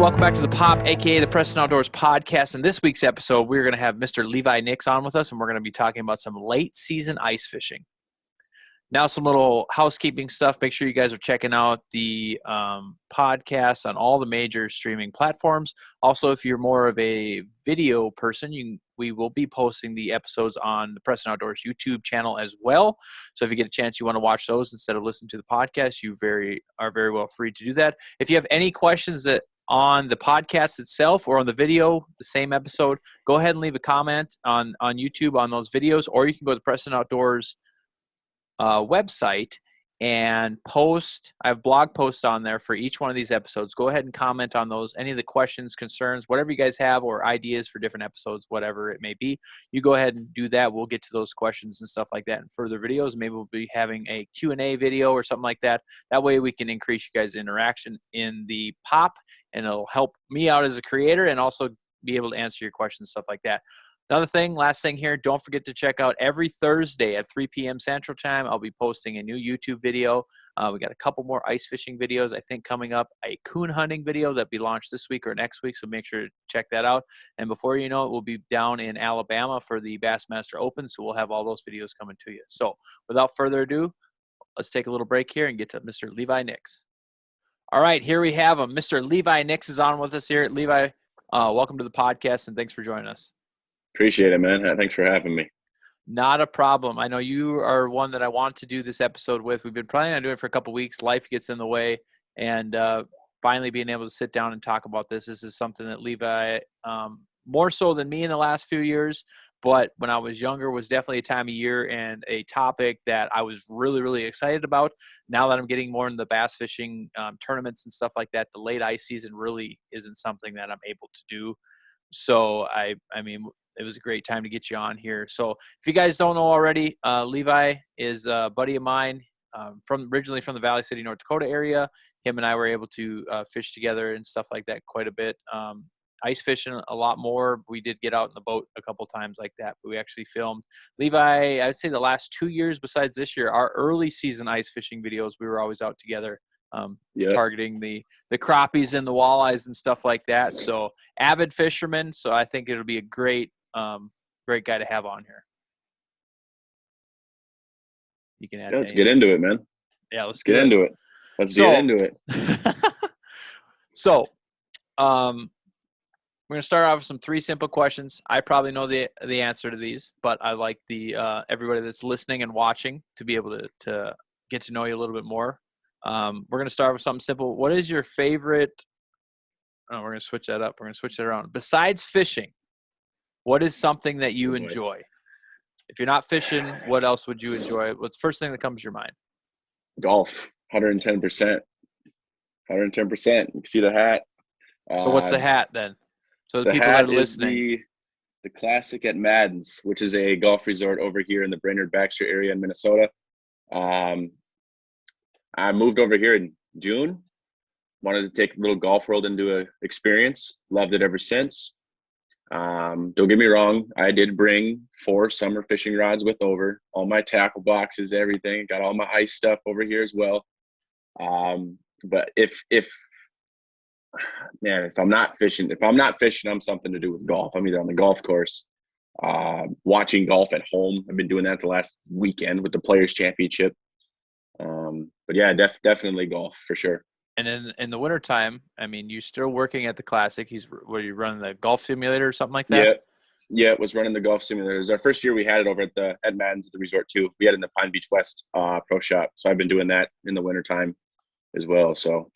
welcome back to the P.O.P, aka the Preston Outdoors Podcast. In this week's episode, we're going to have Mr. Levi Nix on with us, and we're going to be talking about some late season ice fishing. Now, some little housekeeping stuff. Make sure you guys are checking out the podcast on all the major streaming platforms. Also, if you're more of a video person, we will be posting the episodes on the Preston Outdoors YouTube channel as well. So if you get a chance, you want to watch those instead of listening to the podcast, you are very well free to do that. If you have any questions that on the podcast itself or on the video, the same episode, go ahead and leave a comment on YouTube on those videos, or you can go to the Preston Outdoors website and post. I have blog posts on there for each one of these episodes. Go ahead and comment on those, any of the questions, concerns, whatever you guys have, or ideas for different episodes, whatever it may be. You go ahead and do that. We'll get to those questions and stuff like that in further videos. Maybe we'll be having a Q&A video or something like that. That way we can increase you guys' interaction in the P.O.P, and it'll help me out as a creator and also be able to answer your questions, stuff like that. Last thing here, don't forget to check out every Thursday at 3 p.m. Central Time. I'll be posting a new YouTube video. We got a couple more ice fishing videos, I think, coming up. A coon hunting video that will be launched this week or next week, so make sure to check that out. And before you know it, we'll be down in Alabama for the Bassmaster Open, so we'll have all those videos coming to you. So without further ado, let's take a little break here and get to Mr. Levi Nix. All right, here we have him. Mr. Levi Nix is on with us here. Levi, welcome to the podcast, and thanks for joining us. Appreciate it, man. Thanks for having me. Not a problem. I know you are one that I want to do this episode with. We've been planning on doing it for a couple of weeks. Life gets in the way, and finally being able to sit down and talk about this. This is something that Levi, more so than me in the last few years, but when I was younger, was definitely a time of year and a topic that I was really, really excited about. Now that I'm getting more into the bass fishing tournaments and stuff like that, the late ice season really isn't something that I'm able to do. So I mean, it was a great time to get you on here. So if you guys don't know already, Levi is a buddy of mine originally from the Valley City, North Dakota area. Him and I were able to fish together and stuff like that quite a bit. Ice fishing a lot more. We did get out in the boat a couple times like that, but we actually filmed. Levi, I would say the last 2 years besides this year, our early season ice fishing videos, we were always out together. Targeting the crappies and the walleyes and stuff like that. So avid fisherman. So I think it'll be a great guy to have on here. You can add. Yeah, let's get into it, man. Yeah, let's get into it. Let's get into it. So, we're gonna start off with some 3 simple questions. I probably know the answer to these, but I like the everybody that's listening and watching to be able to get to know you a little bit more. We're going to start with something simple. What is your favorite? Oh, we're going to switch that up. We're going to switch that around. Besides fishing, what is something that you enjoy? If you're not fishing, what else would you enjoy? What's the first thing that comes to your mind? Golf, 110%. 110%. You can see the hat. So what's the hat then? So the people hat that are listening. Is the Classic at Madden's, which is a golf resort over here in the Brainerd-Baxter area in Minnesota. I moved over here in June. Wanted to take a little golf world into an experience. Loved it ever since. Don't get me wrong. I did bring 4 summer fishing rods with over. All my tackle boxes, everything. Got all my ice stuff over here as well. But if I'm not fishing, I'm something to do with golf. I'm either on the golf course, watching golf at home. I've been doing that the last weekend with the Players Championship. But yeah, definitely golf for sure. And in the wintertime, I mean, you still working at the Classic. Were you running the golf simulator or something like that? Yeah, it was running the golf simulator. It was our first year we had it over at Madden's at the resort too. We had it in the Pine Beach West pro shop. So I've been doing that in the wintertime as well. So,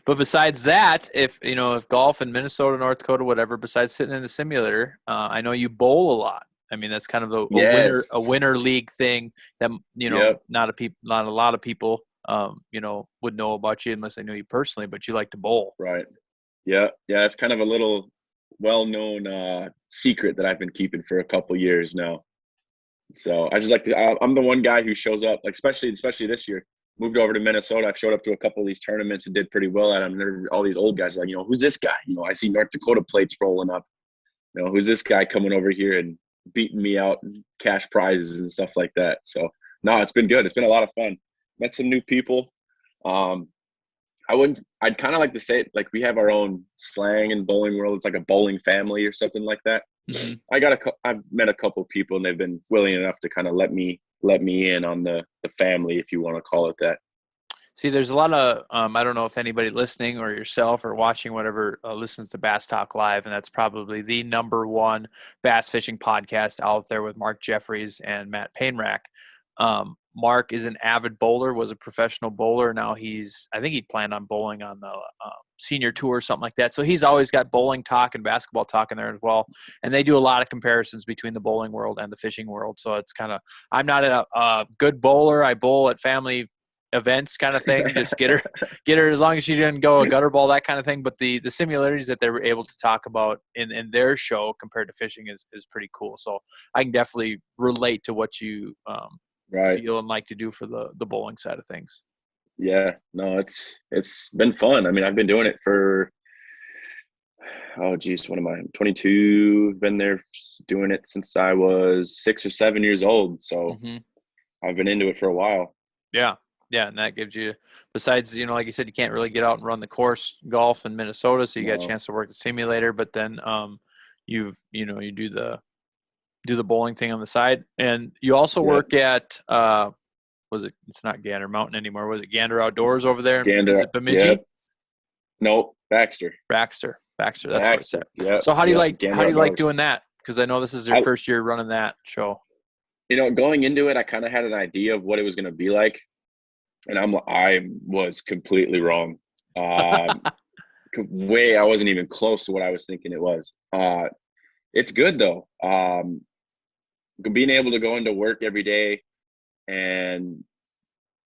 but besides that, if golf in Minnesota, North Dakota, whatever, besides sitting in the simulator, I know you bowl a lot. I mean, that's kind of a winter league thing that not a lot of people would know about you unless they knew you personally. But you like to bowl, right? Yeah. It's kind of a little well-known secret that I've been keeping for a couple years now. So I just like to. I'm the one guy who shows up, like especially this year. Moved over to Minnesota. I've showed up to a couple of these tournaments and did pretty well at them. And all these old guys are like, who's this guy? I see North Dakota plates rolling up. Who's this guy coming over here and beating me out and cash prizes and stuff like that. So no, it's been good. It's been a lot of fun. Met some new people. I'd kind of like to say it like we have our own slang in bowling world. It's like a bowling family or something like that. Mm-hmm. I've met a couple of people and they've been willing enough to kind of let me in on the family, if you want to call it that. See, there's a lot of I don't know if anybody listening or yourself or watching whatever listens to Bass Talk Live, and that's probably the number one bass fishing podcast out there with Mark Jeffries and Matt Painrack. Mark is an avid bowler, was a professional bowler. Now I think he planned on bowling on the senior tour or something like that. So he's always got bowling talk and basketball talk in there as well. And they do a lot of comparisons between the bowling world and the fishing world. So it's kind of, I'm not a good bowler. I bowl at family events kind of thing. Just get her as long as she didn't go a gutter ball, that kind of thing. But the similarities that they were able to talk about in their show compared to fishing is pretty cool. So I can definitely relate to what you Right. feel and like to do for the bowling side of things. Yeah, no, it's been fun. I mean, I've been doing it for, oh geez, what am I? I'm 22. Been there doing it since I was 6 or 7 years old. So Mm-hmm. I've been into it for a while. Yeah. Yeah. And that gives you, besides, like you said, you can't really get out and run the course golf in Minnesota. So you got a No. chance to work the simulator, but then you do the bowling thing on the side. And you also work at, it's not Gander Mountain anymore. Was it Gander Outdoors over there? Is Gander, it Bemidji? yeah. Nope, Baxter. Baxter. That's where it's at. Yeah. So how do you like Gander Outdoors. doing that? Because I know this is your first year running that show. Going into it, I kind of had an idea of what it was going to be like, and I was completely wrong. I wasn't even close to what I was thinking it was. It's good though. Being able to go into work every day and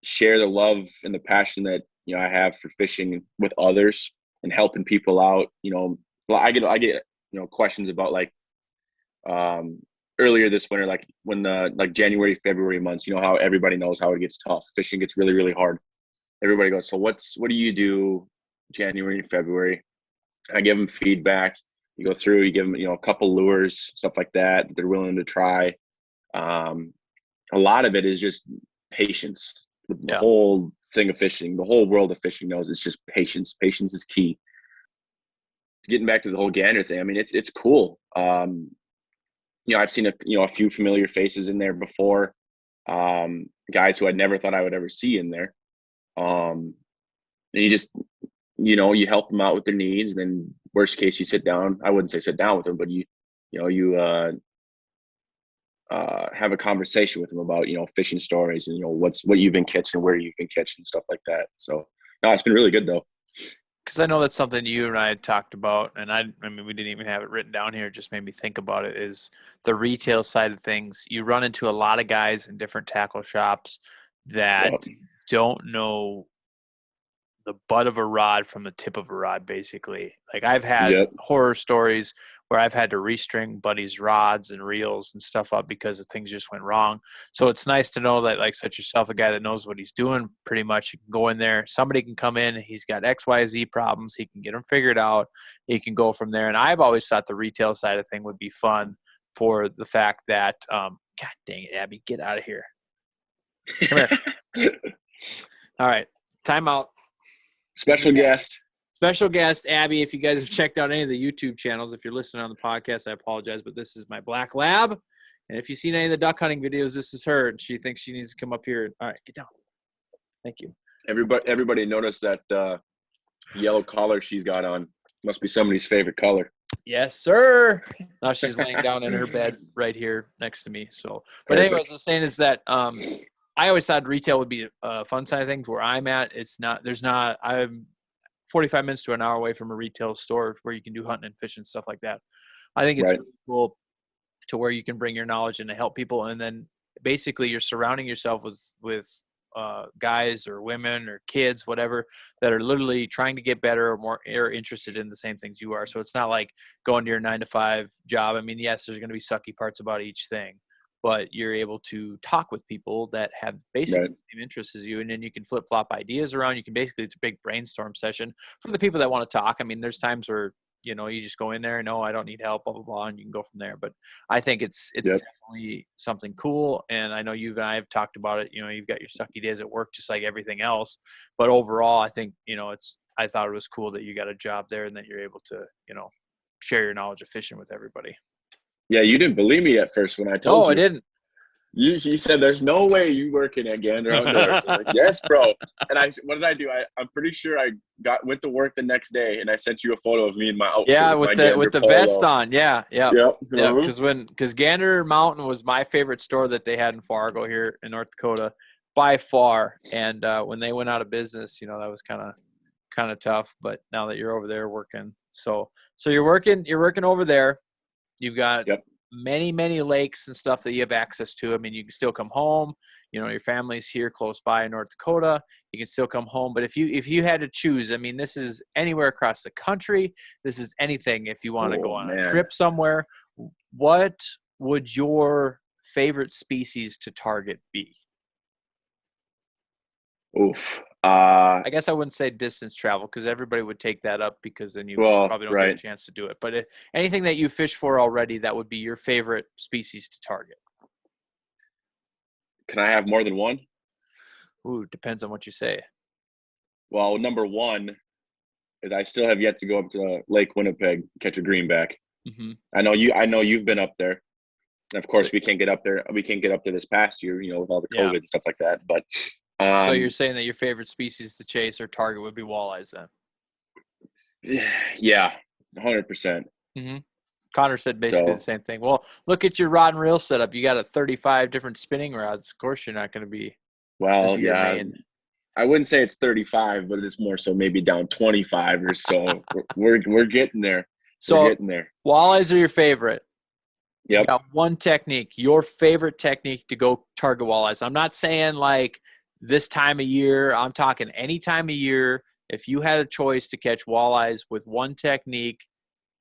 share the love and the passion that I have for fishing with others and helping people out. I get questions about like earlier this winter, like when the January, February months, how everybody knows how it gets tough. Fishing gets really, really hard. Everybody goes, so what do you do January and February? I give them feedback. You go through, you give them, a couple lures, stuff like that they're willing to try. A lot of it is just patience. The whole thing of fishing, the whole world of fishing knows it's just patience. Patience is key. Getting back to the whole gander thing, I mean, it's cool. I've seen a few familiar faces in there before, guys who I never thought I would ever see in there. And you just, you help them out with their needs. And then worst case, you sit down. I wouldn't say sit down with them, but you have a conversation with them about, fishing stories and, what you've been catching, where you've been catching, stuff like that. So no, it's been really good though. Because I know that's something you and I had talked about, and I mean, we didn't even have it written down here. It just made me think about it, is the retail side of things. You run into a lot of guys in different tackle shops that don't know the butt of a rod from the tip of a rod, basically. Like I've had horror stories where I've had to restring buddies' rods and reels and stuff up because of things just went wrong. So it's nice to know that, like, such yourself, a guy that knows what he's doing, pretty much you can go in there. Somebody can come in, he's got X, Y, Z problems. He can get them figured out. He can go from there. And I've always thought the retail side of thing would be fun for the fact that, God dang it, Abby, get out of here. Come here. All right, time out. Special guest, Abby. If you guys have checked out any of the YouTube channels, if you're listening on the podcast, I apologize, but this is my black lab. And if you've seen any of the duck hunting videos, this is her. And she thinks she needs to come up here. All right, get down. Thank you. Everybody noticed that yellow collar she's got on. Must be somebody's favorite color. Yes, sir. Now she's laying down in her bed right here next to me. So, but anyways, what I was saying is that I always thought retail would be a fun side of things. Where I'm at, it's not. I'm 45 minutes to an hour away from a retail store where you can do hunting and fishing and stuff like that. I think it's really cool to where you can bring your knowledge and to help people. And then basically you're surrounding yourself with guys or women or kids, whatever, that are literally trying to get better or more or interested in the same things you are. So it's not like going to your 9-to-5 job. I mean, yes, there's going to be sucky parts about each thing, but you're able to talk with people that have basically the same interests as you, and then you can flip-flop ideas around. You can basically, it's a big brainstorm session for the people that want to talk. I mean, there's times where you just go in there, no, I don't need help, blah, blah, blah, and you can go from there. But I think it's Yep. definitely something cool. And I know you and I have talked about it. You've got your sucky days at work, just like everything else. But overall, I think, I thought it was cool that you got a job there and that you're able to, share your knowledge of fishing with everybody. Yeah, you didn't believe me at first when I told No, you. I didn't. You said there's no way you working at Gander Outdoors. I was like, yes, bro. And what did I do? I'm pretty sure I went to work the next day and I sent you a photo of me in my outfit. Yeah, with with the polo. vest on. Yeah. Yep. Yeah, Uh-huh. because Gander Mountain was my favorite store that they had in Fargo here in North Dakota by far. And when they went out of business, that was kind of tough. But now that you're over there working, so you're working over there. You've got Yep. many lakes and stuff that you have access to. I mean, you can still come home. Your family's here close by in North Dakota. You can still come home. But if you had to choose, I mean, this is anywhere across the country. This is anything. If you want to go Oh, on a man. trip somewhere, what would your favorite species to target be? Oof. I guess I wouldn't say distance travel because everybody would take that up because then you probably don't get a chance to do it. But anything that you fish for already, that would be your favorite species to target. Can I have more than one? Ooh, depends on what you say. Well, number one is I still have yet to go up to Lake Winnipeg, catch a greenback. Mm-hmm. I know you've been up there. And of course, we can't get up there. We can't get up there this past year, with all the COVID and stuff like that. But so you're saying that your favorite species to chase or target would be walleyes then? Yeah, 100%. Mm-hmm. Connor said basically the same thing. Well, look at your rod and reel setup. You got 35 different spinning rods. Of course, you're not going to be. Well, yeah. I wouldn't say it's 35, but it's more so maybe down 25 or so. we're getting there. So we're getting there. Walleyes are your favorite. Yep. You got one technique, your favorite technique to go target walleyes. I'm not saying like this time of year. I'm talking any time of year. If you had a choice to catch walleyes with one technique,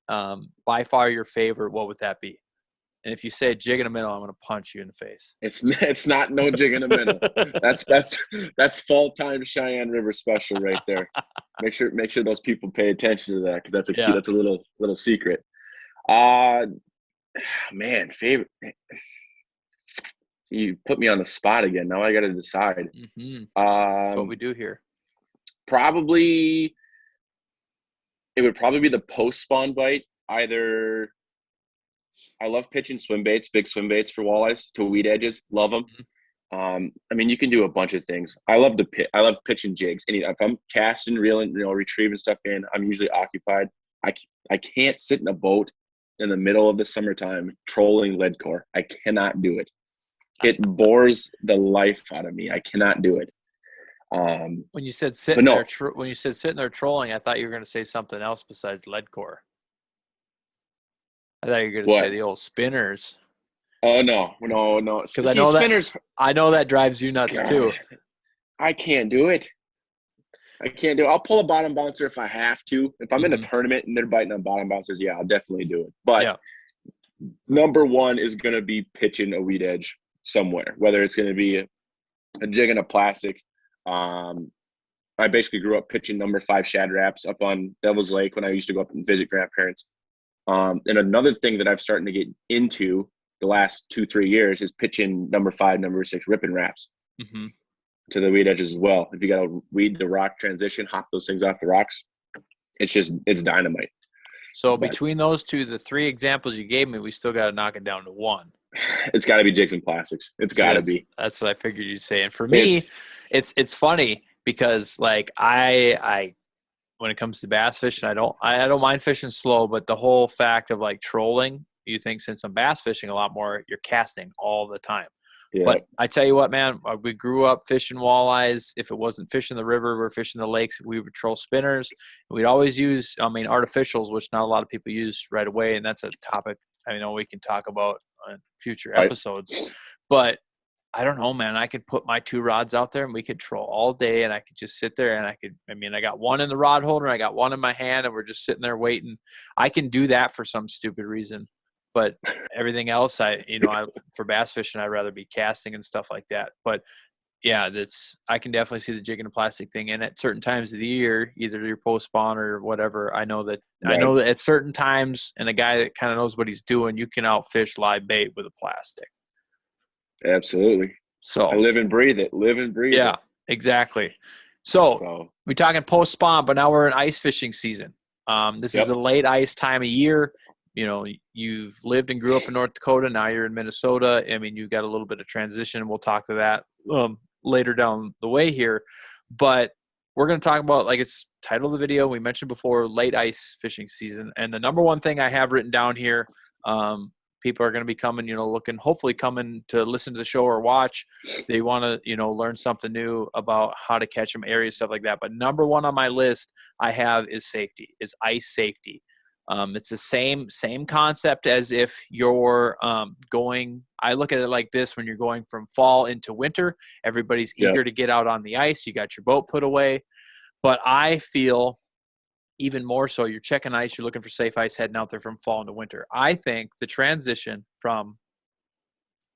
by far your favorite, what would that be? And if you say jig in the middle, I'm going to punch you in the face. It's not no jig in the middle. That's fall time Cheyenne River special right there. Make sure those people pay attention to that because that's that's a little secret. Man, favorite. You put me on the spot again. Now I got to decide. Mm-hmm. That's what we do here. It would probably be the post spawn bite. Either I love pitching swim baits, big swim baits for walleyes to weed edges. Love them. Mm-hmm. I mean, you can do a bunch of things. I love pitching jigs. And if I'm casting, reeling, retrieving stuff in, I'm usually occupied. I can't sit in a boat in the middle of the summertime trolling lead core. I cannot do it. It bores the life out of me. I cannot do it. When you said sitting there trolling, I thought you were going to say something else besides lead core. I thought you were going to say the old spinners. Oh no! Because I know that drives you nuts too. I can't do it. I'll pull a bottom bouncer if I have to. If I'm in a tournament and they're biting on bottom bouncers, yeah, I'll definitely do it. But number one is going to be pitching a weed edge somewhere, whether it's going to be a jig and a plastic. I basically grew up pitching number 5 shad wraps up on Devil's Lake when I used to go up and visit grandparents. And another thing that I've started to get into the last 2-3 years is pitching number 5, number 6 ripping wraps to the weed edges as well. If you got a weed to rock transition, hop those things off the rocks. It's dynamite. So between those two, the 3 examples you gave me, we still got to knock it down to 1. It's got to be jigs and plastics. It's got to be. That's what I figured you'd say. And for me, it's funny because like I when it comes to bass fishing, I don't mind fishing slow, but the whole fact of like trolling, you think since I'm bass fishing a lot more, you're casting all the time. Yeah. But I tell you what, man, we grew up fishing walleyes. If it wasn't fishing the river, we were fishing the lakes. We would troll spinners. We'd always use, artificials, which not a lot of people use right away. And that's a topic I know we can talk about on future episodes. But I don't know, man. I could put my 2 rods out there and we could troll all day and I could just sit there and I got one in the rod holder. I got one in my hand and we're just sitting there waiting. I can do that for some stupid reason. But everything else, for bass fishing, I'd rather be casting and stuff like that. But Yeah, I can definitely see the jig and the plastic thing. And at certain times of the year, either your post spawn or whatever, I know that Right. at certain times, and a guy that kind of knows what he's doing, you can outfish live bait with a plastic. Absolutely. So I live and breathe it. Live and breathe yeah, it. exactly. So So we're talking post spawn, but now we're in ice fishing season. This is yep. a late ice time of year. You know, you've lived and grew up in North Dakota. Now you're in Minnesota. I mean, you've got a little bit of transition. We'll talk to that later down the way here. But we're going to talk about, like it's title of the video, we mentioned before, late ice fishing season. And the number one thing I have written down here, people are going to be coming, hopefully coming to listen to the show or watch. They want to, learn something new about how to catch them, areas, stuff like that. But number one on my list I have is ice safety. It's the same concept as if you're going. I look at it like this: when you're going from fall into winter, everybody's Yep. eager to get out on the ice. You got your boat put away, but I feel even more so. You're checking ice. You're looking for safe ice heading out there from fall into winter. I think the transition from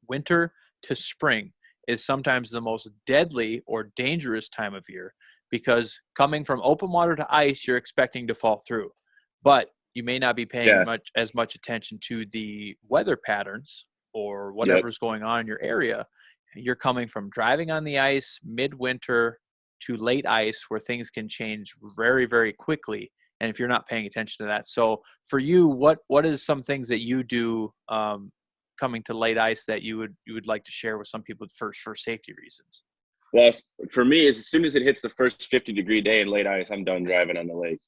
winter to spring is sometimes the most deadly or dangerous time of year, because coming from open water to ice, you're expecting to fall through, but you may not be paying Yeah. as much attention to the weather patterns or Yep. whatever's going on in your area. You're coming from driving on the ice midwinter to late ice, where things can change very, very quickly. And if you're not paying attention to that, so for you, what is some things that you do coming to late ice that you would like to share with some people for safety reasons? Well, for me, is as soon as it hits the first 50-degree day in late ice, I'm done driving on the lake.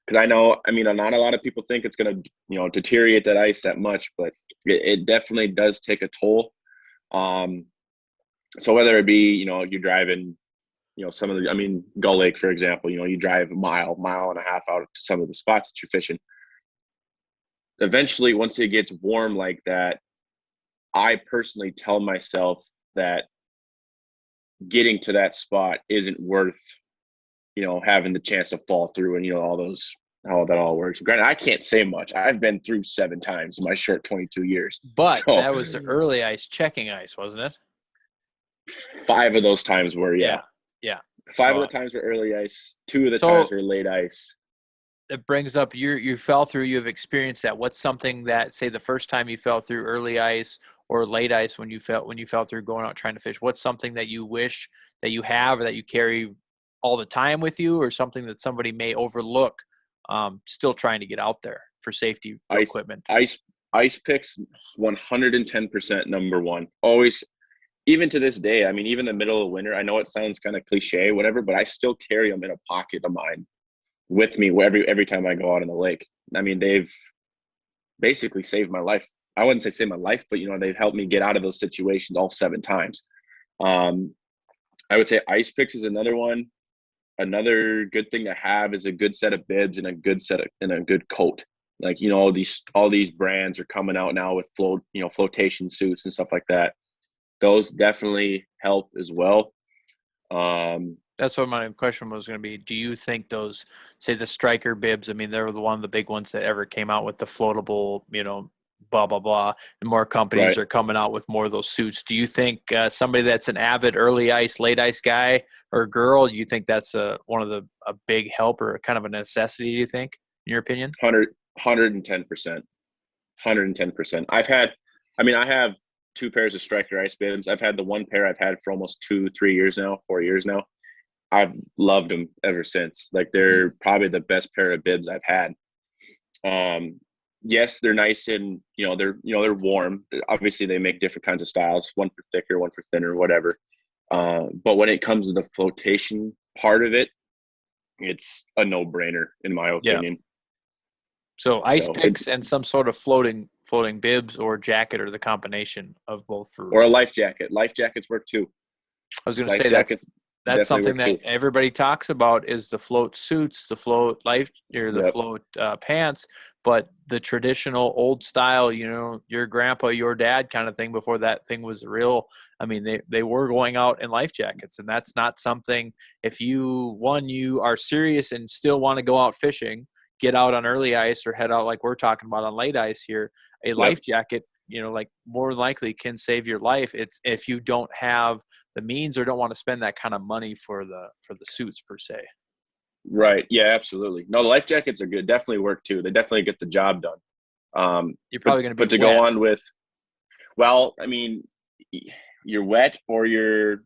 Because I know, not a lot of people think it's going to, deteriorate that ice that much, but it definitely does take a toll. So whether it be, you're driving, some of the, Gull Lake, for example, you drive a mile and a half out to some of the spots that you're fishing. Eventually, once it gets warm like that, I personally tell myself that getting to that spot isn't worth, having the chance to fall through and, how that all works. Granted, I can't say much. I've been through 7 times in my short 22 years. But So that was the early ice, checking ice, wasn't it? 5 of those times were, Yeah. 5 So, of the times were early ice. 2 of the so times were late ice. it brings up you fell through, you have experienced that. What's something that, say, the first time you fell through early ice or late ice, when you fell through going out trying to fish, what's something that you wish that you have or that you carry all the time with you, or something that somebody may overlook still trying to get out there for safety equipment? Ice picks, 110% number one. Always, even to this day, even the middle of winter, I know it sounds kind of cliche, whatever, but I still carry them in a pocket of mine with me every time I go out on the lake. They've basically saved my life. I wouldn't say saved my life, but they've helped me get out of those situations all 7 times. I would say ice picks is another one. Another good thing to have is a good set of bibs and a good coat. Like, all these brands are coming out now with flotation suits and stuff like that. Those definitely help as well. That's what my question was going to be. Do you think those, say, the striker bibs, they were one of the big ones that ever came out with the floatable, blah, blah, blah, and more companies Right. are coming out with more of those suits. Do you think somebody that's an avid early ice, late ice guy or girl, do you think that's a big help or kind of a necessity, do you think, in your opinion? 110%. 110%. I have 2 pairs of striker ice bibs. I've had the one pair I've had for almost 2-3 years now, 4 years now. I've loved them ever since. Like, they're probably the best pair of bibs I've had. Yes, they're nice and they're warm. Obviously, they make different kinds of styles, one for thicker, one for thinner, whatever. But when it comes to the flotation part of it, it's a no-brainer in my opinion. So ice picks and some sort of floating bibs or jacket, or the combination of both. Or a life jacket. Life jackets work too. I was going to say that's something that everybody talks about, is the float suits, the float life, or the float pants, but the traditional old style, your grandpa, your dad kind of thing, before that thing was real. They were going out in life jackets, and that's not something, if you are serious and still want to go out fishing, get out on early ice or head out like we're talking about on late ice here, a life jacket, like more likely can save your life. It's if you don't have the means or don't want to spend that kind of money for the suits per se. Right. Yeah, absolutely. No, the life jackets are good. Definitely work too. They definitely get the job done. You're probably going to be but to wet. go on with, well, I mean, you're wet or you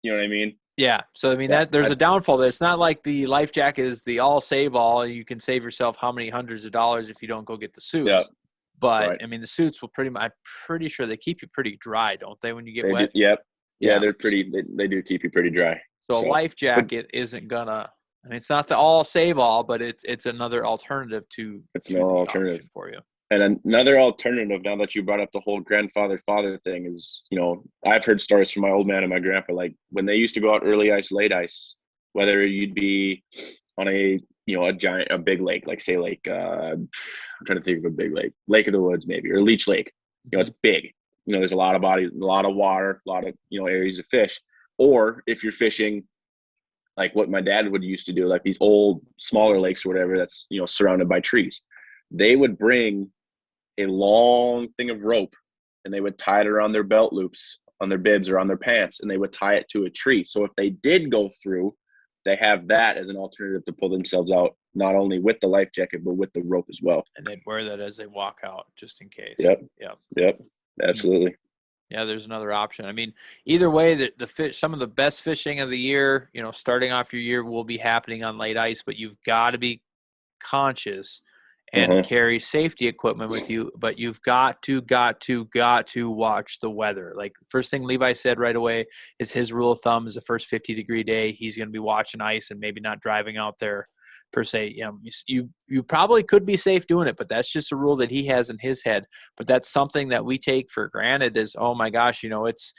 know what I mean? Yeah. So, I mean, Yeah. that there's a downfall there. It's not like the life jacket is the all save all. You can save yourself how many hundreds of dollars if you don't go get the suits. Yeah. But, Right. I mean, the suits will I'm pretty sure they keep you pretty dry, don't they, when you get They wet? do. Yep. Yeah. Yeah. They're pretty, they do keep you pretty dry. So a life but jacket isn't gonna. I mean, it's not the all save all, but it's another alternative to it's the no alternative. option for you. And another alternative, now that you brought up the whole grandfather father thing, is, you know, I've heard stories from my old man and my grandpa, like when they used to go out early ice, late ice, whether you'd be on a, you know, a big lake, like say like I'm trying to think of a big lake, Lake of the Woods maybe, or Leech Lake. You know, it's big. You know, there's a lot of bodies, a lot of water, a lot of, you know, areas of fish. Or if you're fishing like what my dad would used to do, like these old smaller lakes or whatever that's, you know, surrounded by trees, they would bring a long thing of rope and they would tie it around their belt loops on their bibs or on their pants, and they would tie it to a tree. So if they did go through, they have that as an alternative to pull themselves out, not only with the life jacket, but with the rope as well. And they'd wear that as they walk out just in case. Yep. Absolutely. Yeah, there's another option. I mean, either way, the fish, some of the best fishing of the year, you know, starting off your year will be happening on late ice, but you've got to be conscious and carry safety equipment with you, but you've got to watch the weather. Like, first thing Levi said right away is his rule of thumb is the first 50-degree day, he's going to be watching ice and maybe not driving out there per se. You know, you probably could be safe doing it, but that's just a rule that he has in his head. But that's something that we take for granted is, oh my gosh, you know, it's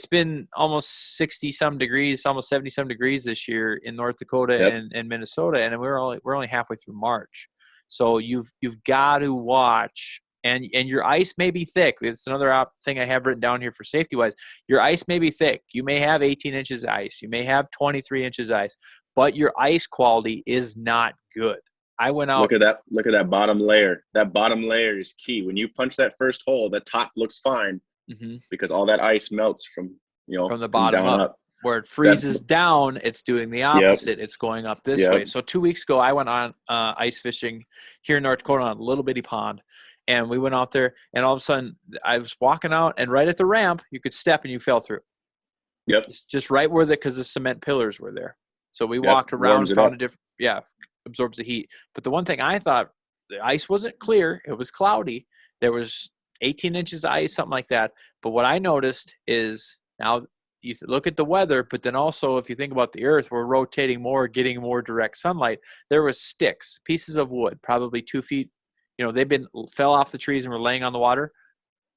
been almost 60 some degrees, almost 70 some degrees this year in North Dakota and Minnesota, and we're only halfway through March. So you've got to watch, and your ice may be thick. It's another thing I have written down here for safety wise. Your ice may be thick. You may have 18 inches of ice. You may have 23 inches of ice, but your ice quality is not good. I went out. Look at that bottom layer. That bottom layer is key. When you punch that first hole, the top looks fine because all that ice melts from the bottom down up. Where it freezes down, it's doing the opposite. It's going up this way. So 2 weeks ago, I went on ice fishing here in North Dakota on a little bitty pond. And we went out there, and all of a sudden, I was walking out, and right at the ramp, you could step and you fell through. Yep. Just right where because the cement pillars were there. So we walked around and found a different, absorbs the heat. But the one thing I thought, the ice wasn't clear. It was cloudy. There was 18 inches of ice, something like that. But what I noticed is now – you look at the weather, but then also if you think about the earth, we're rotating more, getting more direct sunlight. There was sticks, pieces of wood, probably 2 feet. You know, fell off the trees and were laying on the water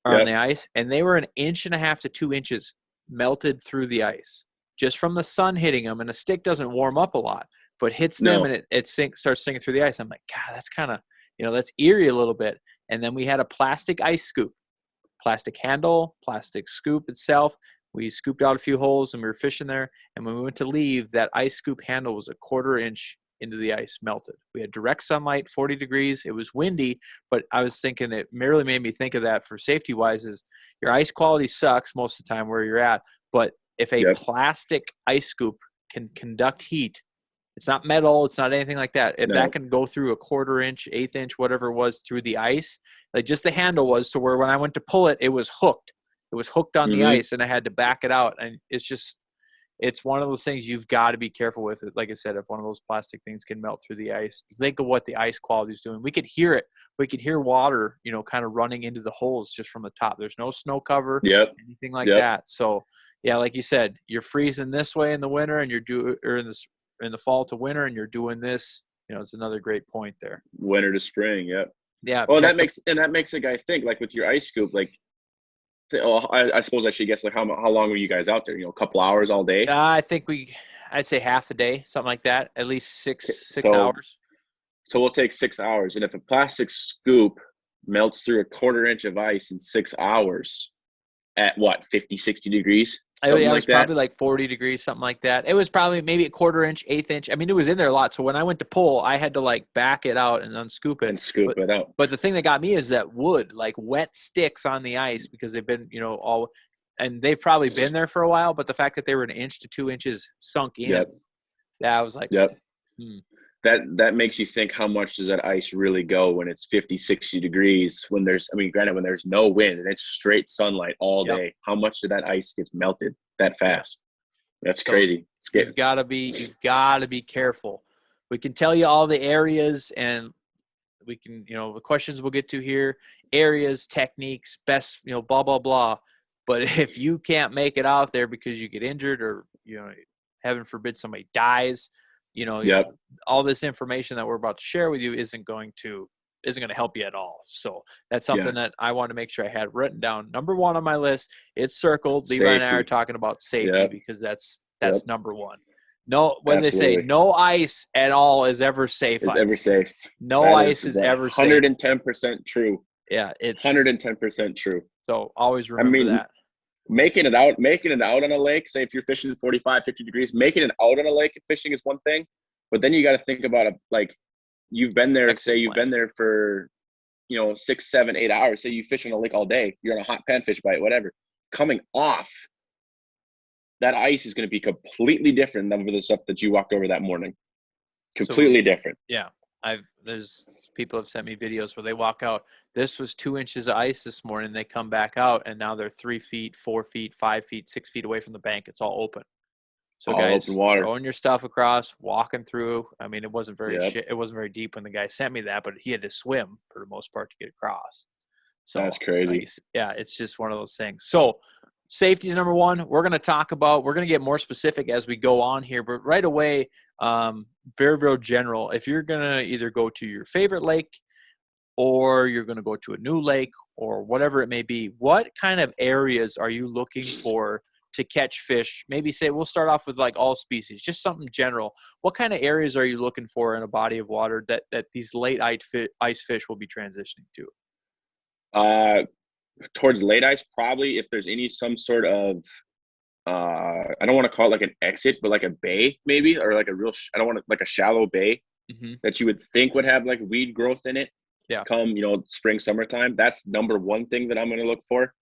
or on the ice, and they were 1.5 inches to 2 inches melted through the ice just from the sun hitting them. And a stick doesn't warm up a lot, but hits them and it starts sinking through the ice. I'm like, God, that's kind of, that's eerie a little bit. And then we had a plastic ice scoop, plastic handle, plastic scoop itself. We scooped out a few holes and we were fishing there. And when we went to leave, that ice scoop handle was 1/4 inch into the ice, melted. We had direct sunlight, 40 degrees. It was windy, but I was thinking, it really made me think of that for safety wise, is your ice quality sucks most of the time where you're at. But if a plastic ice scoop can conduct heat, it's not metal, it's not anything like that. If that can go through 1/4 inch, 1/8 inch, whatever it was through the ice, like just the handle was, to where when I went to pull it, it was hooked. It was hooked on the ice, and I had to back it out. And it's one of those things you've got to be careful with. Like I said, if one of those plastic things can melt through the ice, think of what the ice quality is doing. We could hear it. We could hear water, kind of running into the holes just from the top. There's no snow cover, anything like that. So, yeah, like you said, you're freezing this way in the winter, and in the fall to winter, and you're doing this. It's another great point there. Winter to spring, yeah. Well, that makes a guy think, like with your ice scoop, like. I suppose I should guess, like how long were you guys out there? A couple hours all day? I think I'd say half a day, something like that. At least six hours. So we'll take 6 hours, and if a plastic scoop melts through 1/4 inch of ice in 6 hours, at what, 50, 60 degrees? It was probably like 40 degrees, something like that. It was probably maybe 1/4 inch, 1/8 inch. I mean, it was in there a lot. So when I went to pull, I had to like back it out and unscoop it. And scoop it out. But the thing that got me is that wood, like wet sticks on the ice, because they've been, and they've probably been there for a while, but the fact that they were 1 inch to 2 inches sunk in, Yep. yeah, I was like, Yep. hmm. That makes you think, how much does that ice really go when it's 50, 60 degrees, when there's, I mean, granted, when there's no wind and it's straight sunlight all Yep. day, how much did that ice get melted that fast? That's So crazy. you've got to be careful. We can tell you all the areas, and we can, the questions we'll get to here, areas, techniques, best, blah, blah, blah. But if you can't make it out there because you get injured, or, heaven forbid somebody dies, Yep. all this information that we're about to share with you isn't going to help you at all. So that's something that I want to make sure I had written down. Number 1 on my list, it's circled. Levi and I are talking about safety, because that's number 1. No, when they say no ice at all is ever safe. Is ever safe. No ice is ever safe. 110% true. Yeah, it's 110% true. So always remember that. Making it out on a lake, say if you're fishing 45, 50 degrees, making it out on a lake and fishing is one thing, but then you got to think about it. Like, you've been there, been there for, 6, 7, 8 hours. Say you fish in a lake all day, you're on a hot panfish bite, whatever. Coming off, that ice is going to be completely different than the stuff that you walked over that morning. Completely different. Yeah. There's people have sent me videos where they walk out. This was 2 inches of ice this morning. They come back out, and now they're 3 feet, 4 feet, 5 feet, 6 feet away from the bank. It's all open. So guys, throwing your stuff across, walking through. I mean, it wasn't very deep when the guy sent me that, but he had to swim for the most part to get across. So that's crazy. It's just one of those things. So safety is number 1. We're going to get more specific as we go on here, but right away, very, very general. If you're going to either go to your favorite lake, or you're going to go to a new lake, or whatever it may be, what kind of areas are you looking for to catch fish? Maybe we'll start off with like all species, just something general. What kind of areas are you looking for in a body of water that these late ice fish will be transitioning to? Towards late ice, probably if there's some sort of, I don't want to call it like an exit, but like a bay maybe, or like I don't want to, like a shallow bay that you would think would have like weed growth in it. Yeah. Come, spring, summertime. That's number 1 thing that I'm going to look for.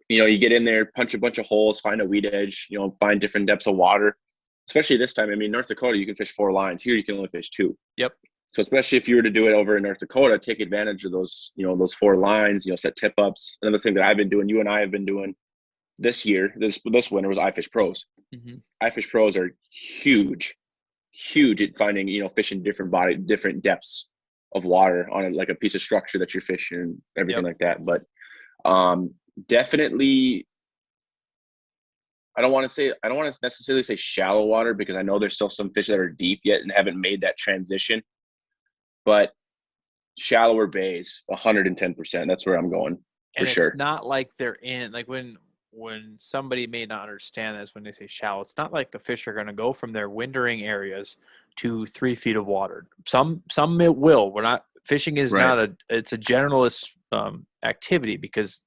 You get in there, punch a bunch of holes, find a weed edge, find different depths of water, especially this time. I mean, North Dakota, you can fish 4 lines. Here, you can only fish 2. Yep. So especially if you were to do it over in North Dakota, take advantage of those, those 4 lines, set tip ups. Another thing that I've been doing, you and I have been doing this year, this winter, was iFish Pros. iFish Pros are huge at finding, fishing different depths of water on like a piece of structure that you're fishing and everything like that. But definitely, I don't want to necessarily say shallow water, because I know there's still some fish that are deep yet and haven't made that transition. But shallower bays, 110%. That's where I'm going for sure. It's not like they're in, like when somebody may not understand this when they say shallow, it's not like the fish are going to go from their wintering areas to 3 feet of water. Some it will. We're not fishing is not it's a generalist activity, because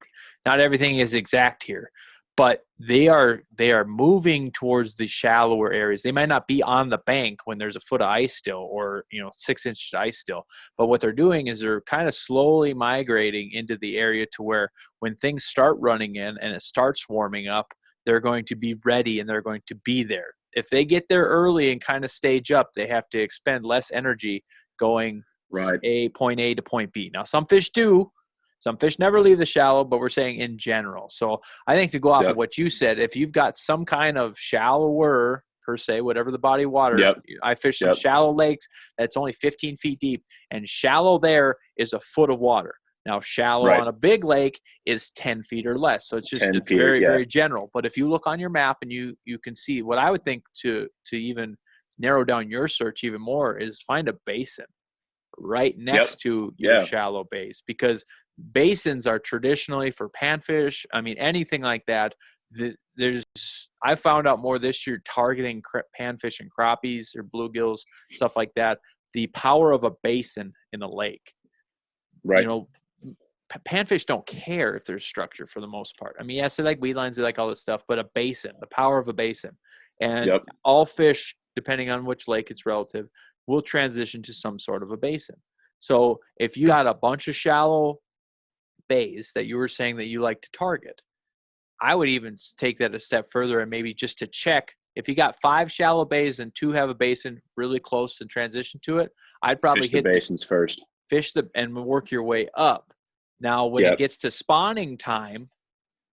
not everything is exact here. But they are moving towards the shallower areas. They might not be on the bank when there's a foot of ice still, or 6 inches of ice still. But what they're doing is they're kind of slowly migrating into the area to where when things start running in and it starts warming up, they're going to be ready and they're going to be there. If they get there early and kind of stage up, they have to expend less energy going point A to point B. Now, some fish do. Some fish never leave the shallow, but we're saying in general. So I think to go off of what you said, if you've got some kind of shallower, per se, whatever the body of water, I fish some shallow lakes that's only 15 feet deep, and shallow there is a foot of water. Now, shallow on a big lake is 10 feet or less. So it's very, very general. But if you look on your map and you can see, what I would think to even narrow down your search even more is find a basin right next to your shallow bays, because basins are traditionally for panfish. I mean, anything like that. I found out more this year targeting panfish and crappies or bluegills, stuff like that. The power of a basin in a lake. Right. Panfish don't care if there's structure for the most part. I mean, yes, they like weed lines, they like all this stuff, but a basin, the power of a basin, and all fish, depending on which lake it's relative, will transition to some sort of a basin. So if you got a bunch of shallow bays that you were saying that you like to target. I would even take that a step further and maybe just to check if you got 5 shallow bays and 2 have a basin really close and transition to it. I'd probably Fish the basins first. Fish and work your way up. Now, when it gets to spawning time,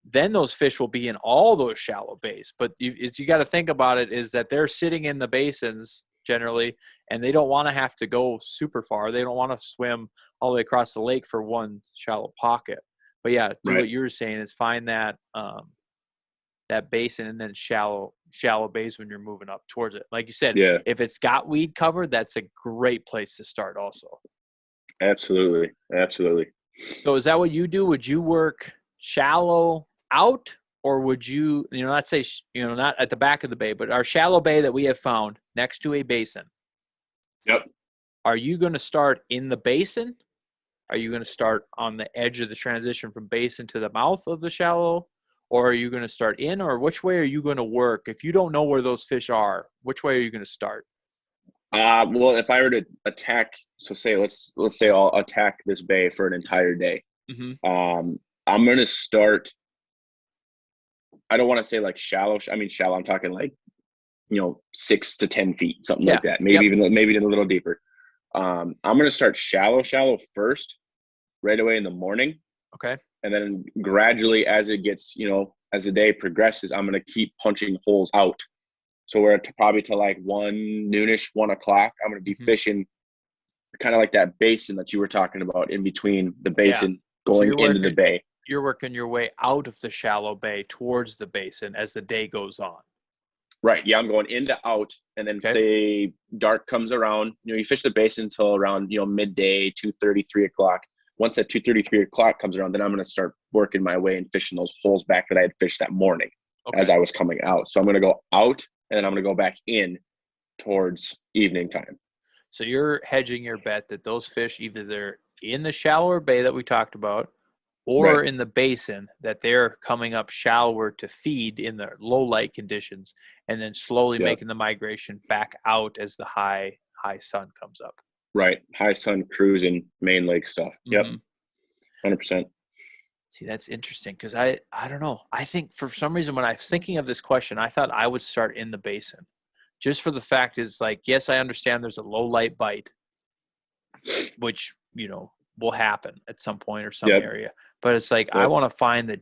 then those fish will be in all those shallow bays. But you got to think about it is that they're sitting in the basins generally, and they don't want to have to go super far. They don't want to swim all the way across the lake for one shallow pocket. But yeah, do what you were saying is find that that basin and then shallow bays when you're moving up towards it. Like you said, if it's got weed cover, that's a great place to start also. Absolutely. So is that what you do? Would you work shallow out, or would you, not say, not at the back of the bay, but our shallow bay that we have found next to a basin? Yep. Are you going to start in the basin? Are you going to start on the edge of the transition from basin to the mouth of the shallow? Or are you going to start in, or which way are you going to work? If you don't know where those fish are, which way are you going to start? Well, if I were to attack, so let's say I'll attack this bay for an entire day. Mm-hmm. I'm going to start, I don't want to say like shallow. I mean, shallow, I'm talking like, 6 to 10 feet, something like that. Maybe even a little deeper. I'm going to start shallow first, right away in the morning. Okay. And then gradually as it gets, as the day progresses, I'm going to keep punching holes out. So we're probably to like 1:00, 1 o'clock. I'm going to be fishing kind of like that basin that you were talking about in between the basin going into the bay. You're working your way out of the shallow bay towards the basin as the day goes on. Right. Yeah, I'm going in to out, and then say dark comes around. You fish the basin until around midday, 2:30, 3 o'clock. Once that 2:30, 3 o'clock comes around, then I'm going to start working my way and fishing those holes back that I had fished that morning as I was coming out. So I'm going to go out, and then I'm going to go back in towards evening time. So you're hedging your bet that those fish, either they're in the shallower bay that we talked about, or in the basin, that they're coming up shallower to feed in the low light conditions, and then slowly making the migration back out as the high sun comes up. Right. High sun cruising, main lake stuff. Yep. 100%. See, that's interesting because I don't know. I think for some reason when I was thinking of this question, I thought I would start in the basin. Just for the fact is like, yes, I understand there's a low light bite, which, will happen at some point or some area. But it's like, I want to find the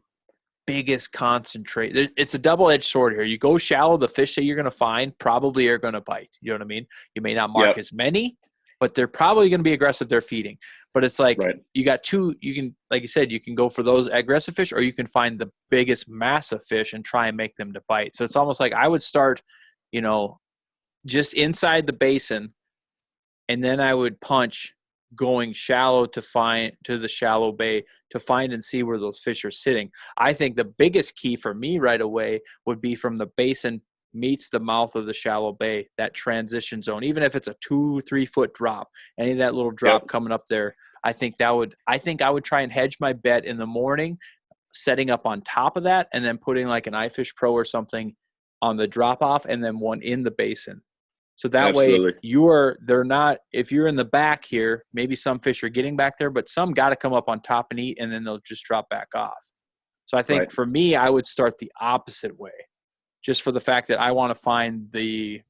biggest concentrate. It's a double-edged sword here. You go shallow, the fish that you're going to find probably are going to bite. You know what I mean? You may not mark as many, but they're probably going to be aggressive. They're feeding. But it's like you got two. You can, like you said, you can go for those aggressive fish, or you can find the biggest massive fish and try and make them to bite. So it's almost like I would start, just inside the basin, and then I would punch going shallow to the shallow bay to find and see where those fish are sitting. I think the biggest key for me right away would be from the basin meets the mouth of the shallow bay, that transition zone, even if it's a 2-3 foot drop, any of that little drop coming up there. I think I would try and hedge my bet in the morning, setting up on top of that, and then putting like an iFish Pro or something on the drop off, and then one in the basin. So that way if you're in the back here, maybe some fish are getting back there, but some got to come up on top and eat, and then they'll just drop back off. So I think for me, I would start the opposite way, just for the fact that I want to find this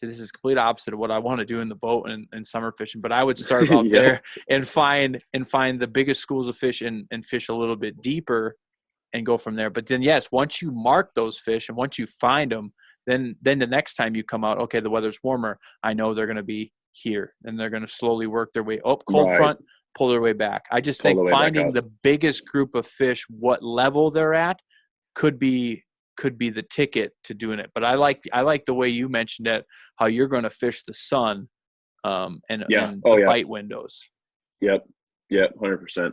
is complete opposite of what I want to do in the boat and summer fishing, but I would start out there and find the biggest schools of fish and fish a little bit deeper and go from there. But then, once you mark those fish and once you find them, then the next time you come out, okay, the weather's warmer, I know they're going to be here, and they're going to slowly work their way up, cold front, pull their way back. I just think finding the biggest group of fish, what level they're at, could be the ticket to doing it. But I like the way you mentioned it, how you're going to fish the sun and the bite windows. Yep, 100%.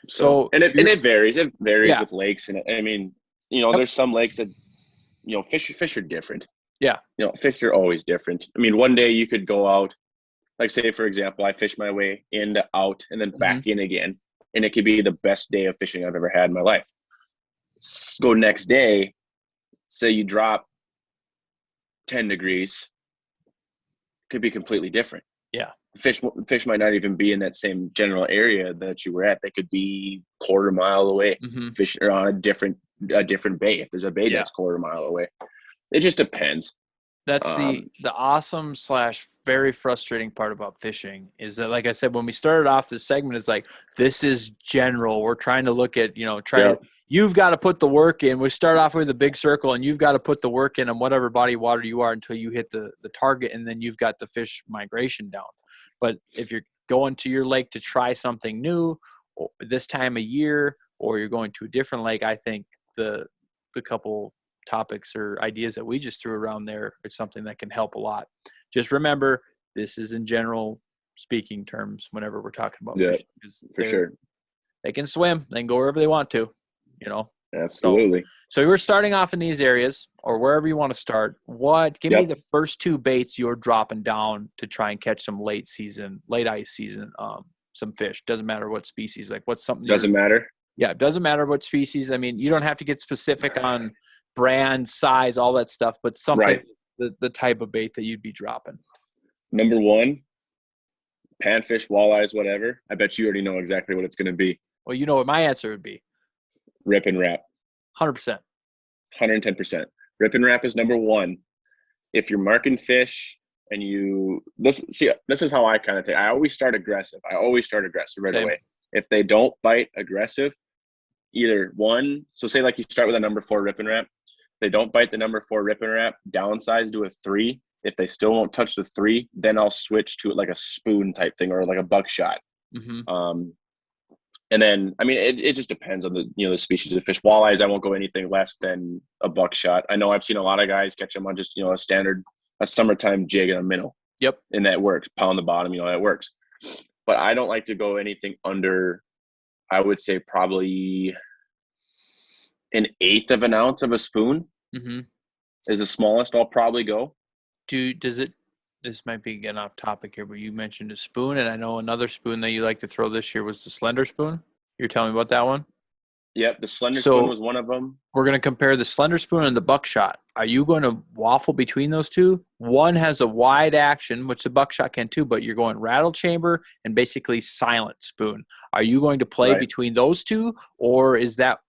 So it varies. It varies with lakes, and I mean, there's some lakes that fish are different. Yeah. Fish are always different. I mean, one day you could go out, like say, for example, I fish my way in to out and then back in again, and it could be the best day of fishing I've ever had in my life. Go next day, say you drop 10 degrees, could be completely different. Yeah. fish might not even be in that same general area that you were at. They could be quarter-mile away. Fish are on a different bay. If there's a bay that's quarter-mile away, it just depends. That's the awesome / very frustrating part about fishing is that, like I said, when we started off this segment, it's like, this is general. We're trying to look at, you've got to put the work in. We start off with a big circle, and you've got to put the work in on whatever body of water you are until you hit the target, and then you've got the fish migration down. But if you're going to your lake to try something new this time of year, or you're going to a different lake, I think the couple topics or ideas that we just threw around there is something that can help a lot. Just remember, this is in general speaking terms whenever we're talking about fishing. For sure. They can swim. They can go wherever they want to, Absolutely. So we're starting off in these areas or wherever you want to start. Give me the first 2 baits you're dropping down to try and catch some late ice season, some fish. Doesn't matter what species. Like, what's something? Doesn't matter. Yeah, it doesn't matter what species. I mean, you don't have to get specific on brand, size, all that stuff, but something, the type of bait that you'd be dropping. Number 1, panfish, walleyes, whatever. I bet you already know exactly what it's going to be. Well, you know what my answer would be. Rip and wrap. 100%. 110%. Rip and wrap is number 1. If you're marking fish and this is how I kind of take. I always start aggressive right away. If they don't bite aggressive, either one, so say like you start with a number 4 rip and wrap. If they don't bite the number 4 rip and wrap, downsize to a 3. If they still won't touch the 3, then I'll switch to like a spoon type thing or like a buckshot. And then, I mean, it just depends on the species of fish. Walleyes, I won't go anything less than a buckshot. I know I've seen a lot of guys catch them on just, a summertime jig and a minnow. Yep. And that works. Pound the bottom, that works. But I don't like to go anything under, I would say probably 1/8 of an ounce of a spoon is the smallest I'll probably go. This might be getting off topic here, but you mentioned a spoon, and I know another spoon that you like to throw this year was the slender spoon. You're telling me about that one? Yep, the slender spoon was one of them. We're going to compare the slender spoon and the buckshot. Are you going to waffle between those two? One has a wide action, which the buckshot can too, but you're going rattle chamber and basically silent spoon. Are you going to play between those two, or is that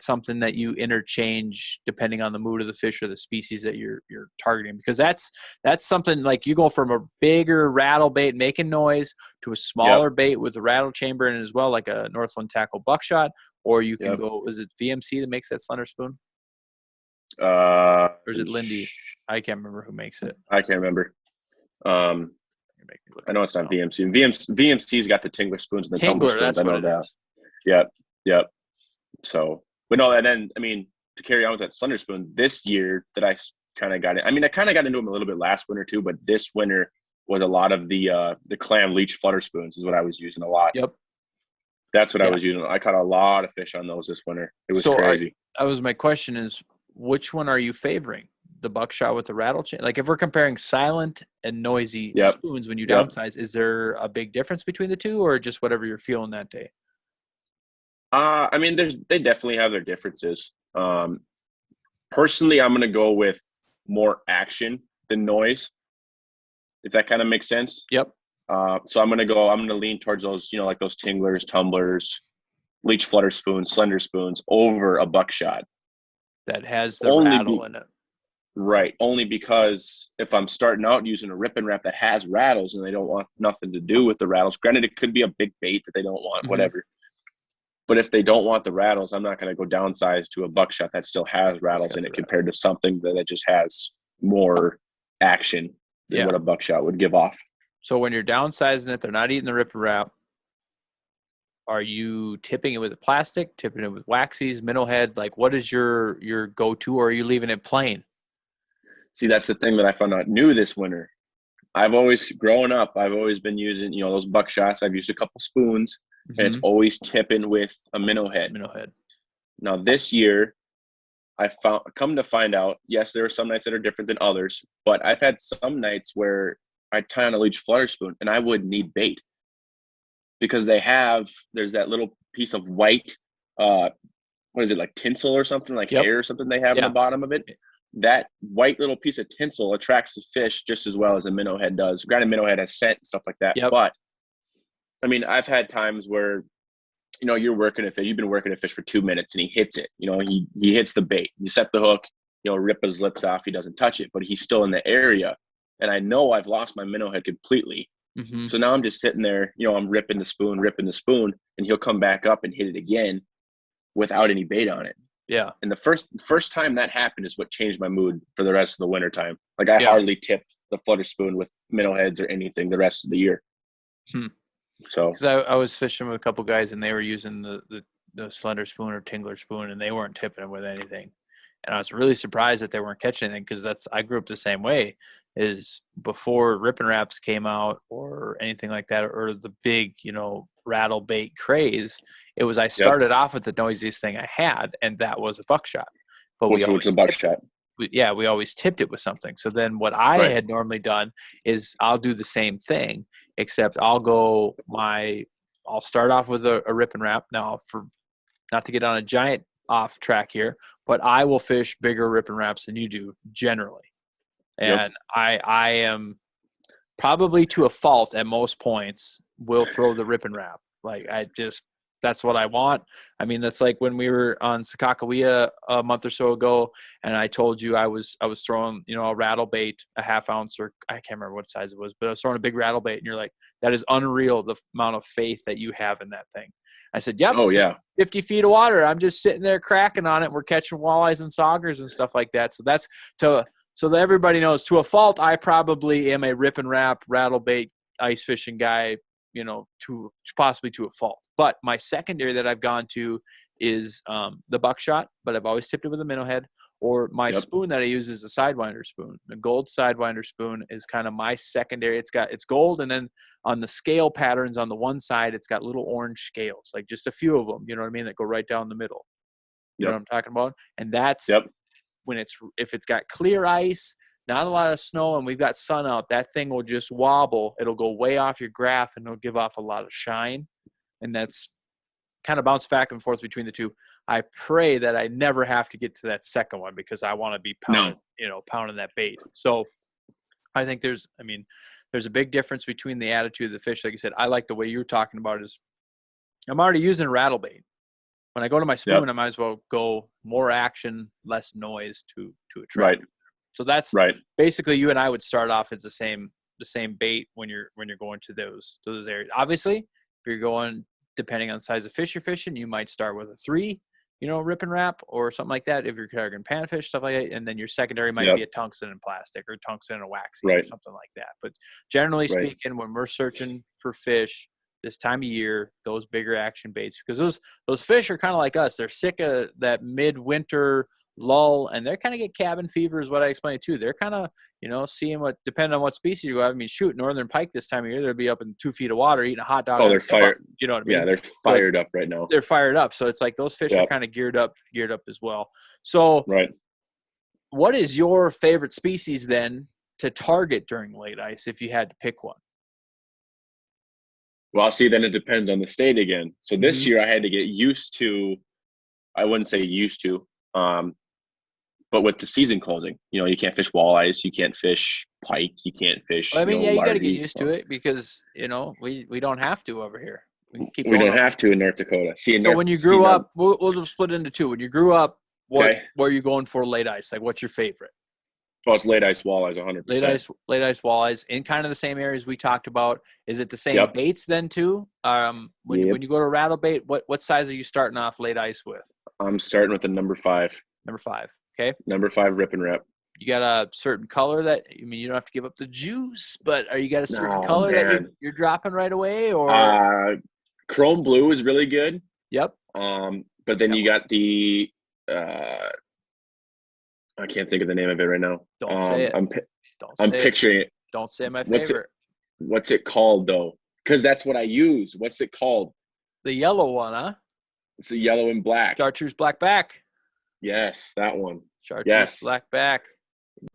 something that you interchange depending on the mood of the fish or the species that you're targeting? Because that's something like you go from a bigger rattle bait making noise to a smaller bait with a rattle chamber in it as well, like a Northland tackle buckshot, or you can go. Is it VMC that makes that slender spoon? Or is it Lindy? I can't remember who makes it. I can't remember. I know it's not VMC. VMC's got the Tingler spoons and the tumbler spoons. That's what it is. Yep. So, but no, and then, I mean, to carry on with that slender spoon, this year that I kind of got it. I mean, I kind of got into them a little bit last winter too, but this winter was a lot of the clam leech flutter spoons is what I was using a lot. Yep. That's what I was using. I caught a lot of fish on those this winter. It was crazy. My question is, which one are you favoring? The buckshot with the rattle chain? Like, if we're comparing silent and noisy spoons when you downsize, is there a big difference between the two, or just whatever you're feeling that day? I mean, they definitely have their differences. Personally, I'm going to go with more action than noise, if that kind of makes sense. Yep. So I'm going to lean towards those, like those tinglers, tumblers, leech flutter spoons, slender spoons over a buckshot. That has the rattle in it. Right. Only because if I'm starting out using a rip and wrap that has rattles and they don't want nothing to do with the rattles, granted, it could be a big bait that they don't want, whatever. But if they don't want the rattles, I'm not going to go downsize to a buckshot that still has rattles in it compared to something that just has more action than what a buckshot would give off. So when you're downsizing it, they're not eating the rip and wrap. Are you tipping it with a plastic, tipping it with waxies, minnow head? Like, what is your go-to, or are you leaving it plain? See, that's the thing that I found out new this winter. Growing up, I've always been using, those buckshots. I've used a couple spoons, and it's always tipping with a minnow head. Now, this year, come to find out, yes, there are some nights that are different than others, but I've had some nights where I tie on a leech flutter spoon, and I wouldn't need bait. Because there's that little piece of white, what is it, like tinsel or something, like hair or something they have on the bottom of it. that white little piece of tinsel attracts the fish just as well as a minnow head does. Granted, minnow head has scent and stuff like that. Yep. But I mean, I've had times where, you're working a fish, you've been working a fish for 2 minutes and he hits it. He hits the bait. You set the hook, rip his lips off. He doesn't touch it, but he's still in the area. And I know I've lost my minnow head completely. Mm-hmm. So now I'm just sitting there, I'm ripping the spoon, and he'll come back up and hit it again without any bait on it. Yeah. And the first time that happened is what changed my mood for the rest of the winter time. Like I hardly tipped the flutter spoon with minnow heads or anything the rest of the year. So, because I was fishing with a couple guys and they were using the slender spoon or tingler spoon and they weren't tipping it with anything. And I was really surprised that they weren't catching anything because I grew up the same way. Is before Rippin' Raps came out or anything like that, or the big, rattle bait craze, it was I started off with the noisiest thing I had, and that was a buckshot. But which was a buckshot. We always tipped it with something. So then what I had normally done is I'll do the same thing, except I'll start off with a Rippin' Rap. Now, for not to get on a giant off track here, but I will fish bigger Rippin' Raps than you do generally. And I am probably to a fault at most points will throw the Rippin' Rap. Like that's what I want. I mean, that's like when we were on Sakakawea a month or so ago, and I told you I was throwing, a rattle bait, a half ounce, or I can't remember what size it was, but I was throwing a big rattle bait, and you're like, that is unreal, the amount of faith that you have in that thing. I said, yep. Oh, yeah. 50 feet of water. I'm just sitting there cracking on it. We're catching walleyes and saugers and stuff like that. So that's so that everybody knows, to a fault, I probably am a Rippin' Rap, rattle bait, ice fishing guy, to possibly to a fault. But my secondary that I've gone to is the buckshot, but I've always tipped it with a minnow head. Or my spoon that I use is a Sidewinder spoon. The gold Sidewinder spoon is kind of my secondary. It's gold, and then on the scale patterns on the one side, it's got little orange scales, like just a few of them, you know what I mean, that go right down the middle. You know what I'm talking about? And that's when if it's got clear ice, not a lot of snow, and we've got sun out, that thing will just wobble. It'll go way off your graph, and it'll give off a lot of shine. And that's kind of bounce back and forth between the two. I pray that I never have to get to that second one because I want to be pounding that bait. So I think there's a big difference between the attitude of the fish. Like I said, I like the way you're talking about it is I'm already using rattle bait. When I go to my spoon, I might as well go more action, less noise to attract. Right. So that's basically you and I would start off as the same bait when you're going to those areas. Obviously, if you're going, depending on the size of fish you're fishing, you might start with a 3, Rippin' Rap or something like that. If you're targeting panfish, stuff like that, and then your secondary might be a tungsten and plastic or tungsten and waxy or something like that. But generally speaking, when we're searching for fish this time of year, those bigger action baits, because those fish are kind of like us. They're sick of that midwinter lull, and they kind of get cabin fever is what I explained too. They're kind of, seeing what, depending on what species you have. I mean, shoot, northern pike this time of year, they'll be up in 2 feet of water eating a hot dog. Oh, they're fired. You know what I mean? Yeah, they're fired up right now. They're fired up. So it's like those fish are kind of geared up as well. So what is your favorite species then to target during late ice if you had to pick one? Well, see, then it depends on the state again. So this year I had to get used to, I wouldn't say used to, but with the season closing, you can't fish walleyes, you can't fish pike, you can't fish. Well, I mean, you got to get used to it because, we don't have to over here. We don't have to in North Dakota. So when you grew up, we'll just split into two. When you grew up, what are you going for late ice? Like, what's your favorite? Well, it's late ice walleyes, 100%. Late ice walleyes in kind of the same areas we talked about. Is it the same baits then too? When you go to rattle bait, what size are you starting off late ice with? I'm starting with the number 5. Number 5. Okay. Number 5 Rippin' Rap. You got a certain color that, you don't have to give up the juice, but are you got a certain color that you're dropping right away, or? Chrome blue is really good. Yep. But then you got the, I can't think of the name of it right now. Don't say it. I'm picturing it. Don't say my favorite. What's it called though? Because that's what I use. What's it called? The yellow one, huh? It's the yellow and black. Chartreuse black back. Yes, that one. Chartreuse black back.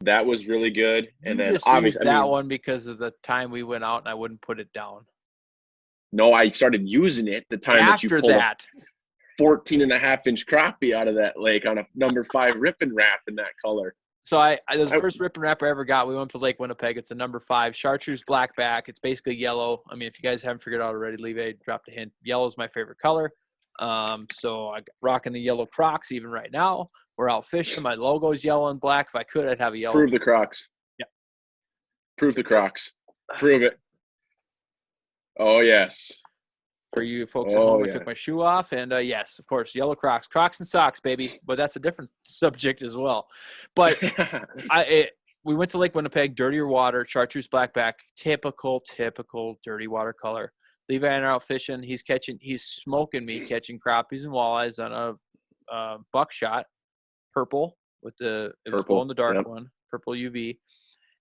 That was really good. And then just obviously that one because of the time we went out and I wouldn't put it down. No, I started using it the time that you pulled that. 14.5-inch crappie out of that lake on a number 5 Rippin' Rap in that color. So I was the first rip and wrap I ever got. We went to Lake Winnipeg. It's a number 5 chartreuse blackback. It's basically yellow. I mean, if you guys haven't figured out already, Levi dropped a hint. Yellow is my favorite color. So I'm rocking the yellow Crocs even right now. We're out fishing. My logo is yellow and black. If I could, I'd have a yellow. Prove the Crocs. Yeah. Prove the Crocs. Prove it. Oh, yes. For you folks at home, I took my shoe off. And, yes, of course, yellow Crocs. Crocs and socks, baby. But that's a different subject as well. But we went to Lake Winnipeg, dirtier water, chartreuse blackback, typical dirty water color. Levi and I are out fishing. He's smoking me catching crappies and walleyes on a buckshot, purple it was glow in the dark one, purple UV.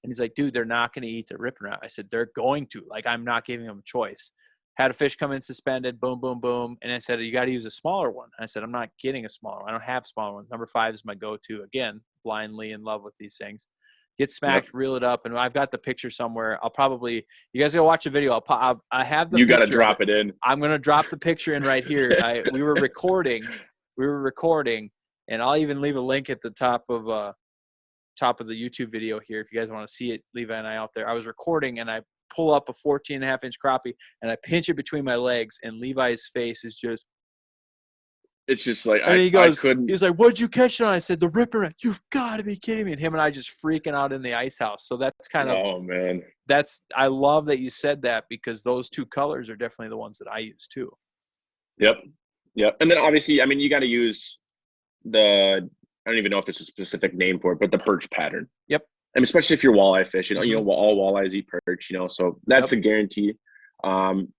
And he's like, dude, they're not going to eat the rip and wrap. I said, they're going to. Like, I'm not giving them a choice. Had a fish come in suspended, boom, boom, boom. And I said, you got to use a smaller one. I said, I'm not getting a smaller one. I don't have smaller ones. Number 5 is my go-to. Again, blindly in love with these things. Get smacked, reel it up, and I've got the picture somewhere. You guys go watch the video. I have the. You got to drop it in. I'm gonna drop the picture in right here. We were recording, and I'll even leave a link at the top of the YouTube video here if you guys want to see it. Levi and I out there. I was recording, and I pull up a 14.5-inch crappie, and I pinch it between my legs, and Levi's face is just. It's just like, and he's like, what'd you catch on? I said, the ripper. You've got to be kidding me. And him and I just freaking out in the ice house. So that's kind of, oh man, I love that you said that because those 2 colors are definitely the ones that I use too. Yep. And then obviously, I mean, you got to use I don't even know if there's a specific name for it, but the perch pattern. Yep. And especially if you're walleye fishing, you know, all walleyes eat perch, you know, so that's a guarantee.